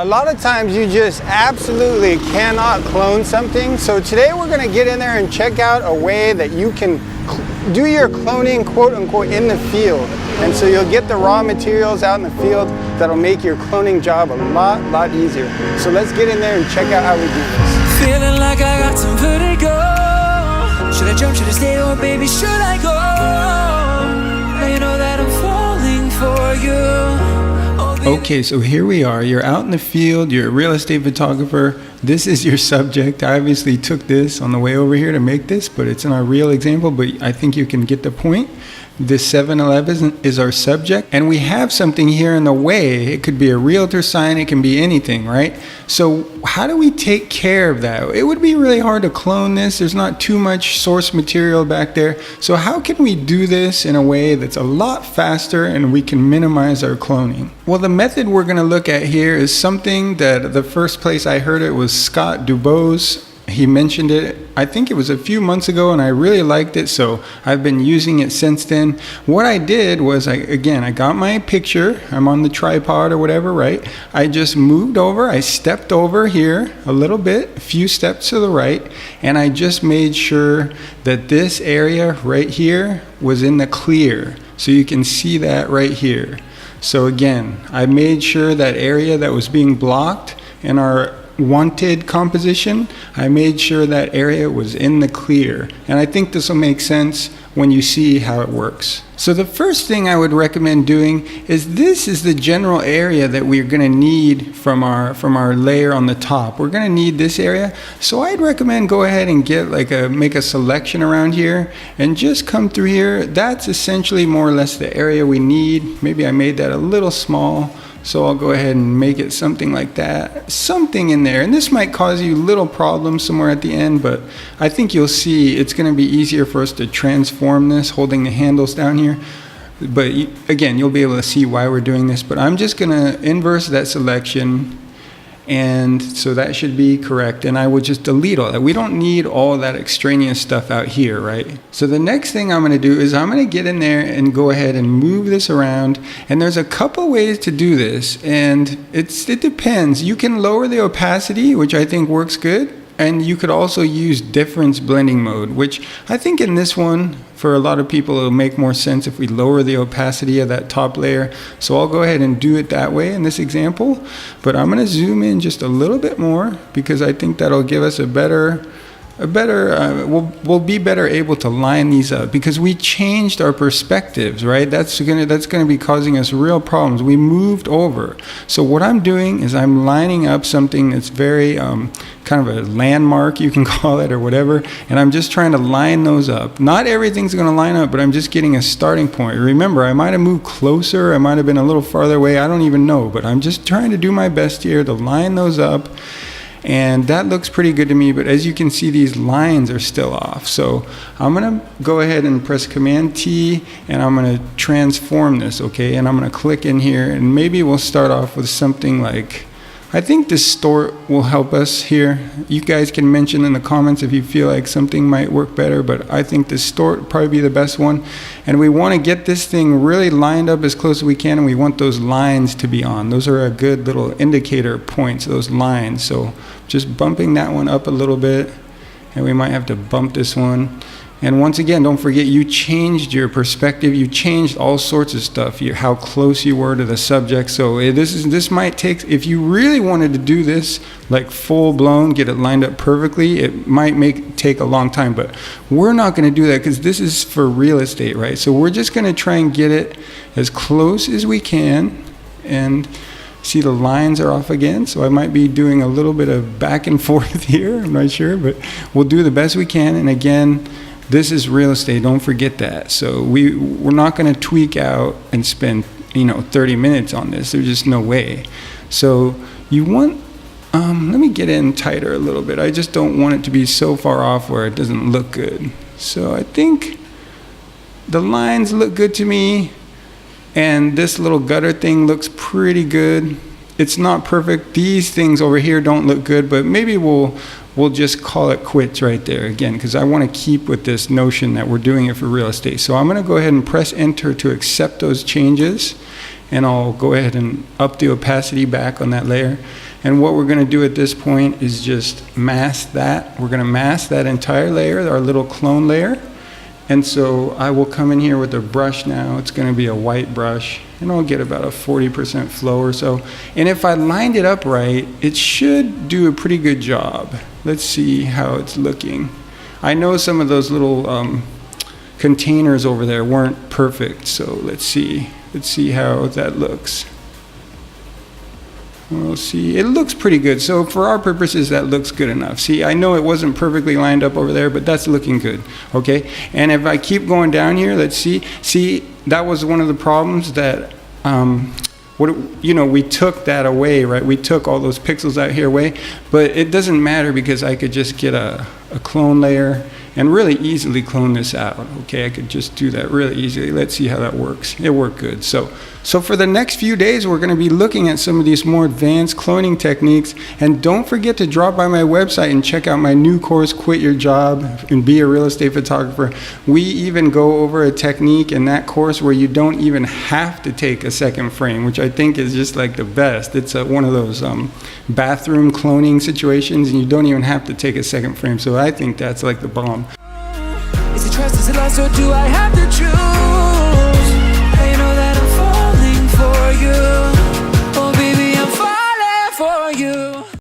A lot of times you just absolutely cannot clone something. So today we're going to get in there and check out a way that you can do your cloning, quote unquote, in the field. And so you'll get the raw materials out in the field that'll make your cloning job a lot easier. So let's get in there and check out how we do this. Feeling like I got some vertigo. Should I jump, should I stay, or baby, should I go? Now you know that I'm falling for you. Okay, so here we are. You're out in the field, you're a real estate photographer. This is your subject. I obviously took this on the way over here to make this, but it's not a real example, but I think you can get the point. This 7-Eleven is our subject, and we have something here in the way. It could be a realtor sign, it can be anything, right? So how do we take care of that? It would be really hard to clone this. There's not too much source material back there. So how can we do this in a way that's a lot faster and we can minimize our cloning? Well, the method we're gonna look at here is something that the first place I heard it was Scott Dubose. He mentioned it, I think it was a few months ago, and I really liked it, so I've been using it since then. What I did was, I got my picture, I'm on the tripod or whatever, right? I just moved over, I stepped over here a little bit, a few steps to the right, and I just made sure that this area right here was in the clear. So you can see that right here. So again, I made sure that area that was being blocked in our wanted composition, I made sure that area was in the clear. And I think this will make sense when you see how it works. So the first thing I would recommend doing is this is the general area that we're going to need from our layer on the top. We're going to need this area. So I'd recommend go ahead and make a selection around here and just come through here. That's essentially more or less the area we need. Maybe I made that a little small. So I'll go ahead and make it something like that, something in there. And this might cause you little problems somewhere at the end, but I think you'll see it's going to be easier for us to transform this, holding the handles down here. But again, you'll be able to see why we're doing this. But I'm just going to inverse that selection. And so that should be correct. And I would just delete all that. We don't need all that extraneous stuff out here, right? So the next thing I'm going to do is I'm going to get in there and go ahead and move this around. And there's a couple ways to do this. And it depends. You can lower the opacity, which I think works good. And you could also use difference blending mode, which I think in this one, for a lot of people, it'll make more sense if we lower the opacity of that top layer. So I'll go ahead and do it that way in this example. But I'm going to zoom in just a little bit more because I think that'll give us we'll be better able to line these up because we changed our perspectives, right? That's gonna be causing us real problems. We moved over. So what I'm doing is I'm lining up something that's very kind of a landmark, you can call it, or whatever, and I'm just trying to line those up. Not everything's gonna line up, but I'm just getting a starting point. Remember, I might have moved closer, I might have been a little farther away, I don't even know, but I'm just trying to do my best here to line those up. And that looks pretty good to me, but as you can see, these lines are still off. So I'm gonna go ahead and press Command T, and I'm gonna transform this, okay? And I'm gonna click in here, and maybe we'll start off with something like, I think distort will help us here. You guys can mention in the comments if you feel like something might work better, but I think distort would probably be the best one. And we want to get this thing really lined up as close as we can, and we want those lines to be on. Those are a good little indicator points, those lines. So just bumping that one up a little bit, and we might have to bump this one. And once again, don't forget, you changed your perspective. You changed all sorts of stuff. How close you were to the subject. So this might take, if you really wanted to do this like full blown, get it lined up perfectly, it might take a long time. But we're not going to do that because this is for real estate, right? So we're just going to try and get it as close as we can. And see, the lines are off again, so I might be doing a little bit of back and forth here. I'm not sure, but we'll do the best we can. And again, this is real estate, don't forget that. So we're not going to tweak out and spend 30 minutes on this. There's just no way. So you want, let me get in tighter a little bit. I just don't want it to be so far off where it doesn't look good. So I think the lines look good to me, and this little gutter thing looks pretty good. It's not perfect. These things over here don't look good, but maybe we'll just call it quits right there again, because I want to keep with this notion that we're doing it for real estate. So I'm going to go ahead and press enter to accept those changes. and I'll go ahead and up the opacity back on that layer. And what we're going to do at this point is just mask that. We're going to mask that entire layer, our little clone layer. And so I will come in here with a brush now. It's going to be a white brush, and I'll get about a 40% flow or so. And if I lined it up right, it should do a pretty good job. Let's see how it's looking. I know some of those little containers over there weren't perfect, so let's see how that looks. We'll see. It looks pretty good. So for our purposes, that looks good enough. See, I know it wasn't perfectly lined up over there, but that's looking good. Okay. And if I keep going down here, let's see. See, that was one of the problems that, we took that away, right? We took all those pixels out here away, but it doesn't matter because I could just get a clone layer and really easily clone this out. Okay, I could just do that really easily. Let's see how that works. It worked good. So for the next few days, we're going to be looking at some of these more advanced cloning techniques. And don't forget to drop by my website and check out my new course, Quit Your Job and Be a Real Estate Photographer. We even go over a technique in that course where you don't even have to take a second frame, which I think is just like the best. It's one of those bathroom cloning situations, and you don't even have to take a second frame. So I think that's like the bomb. Is it trust, is it lust, or do I have to choose?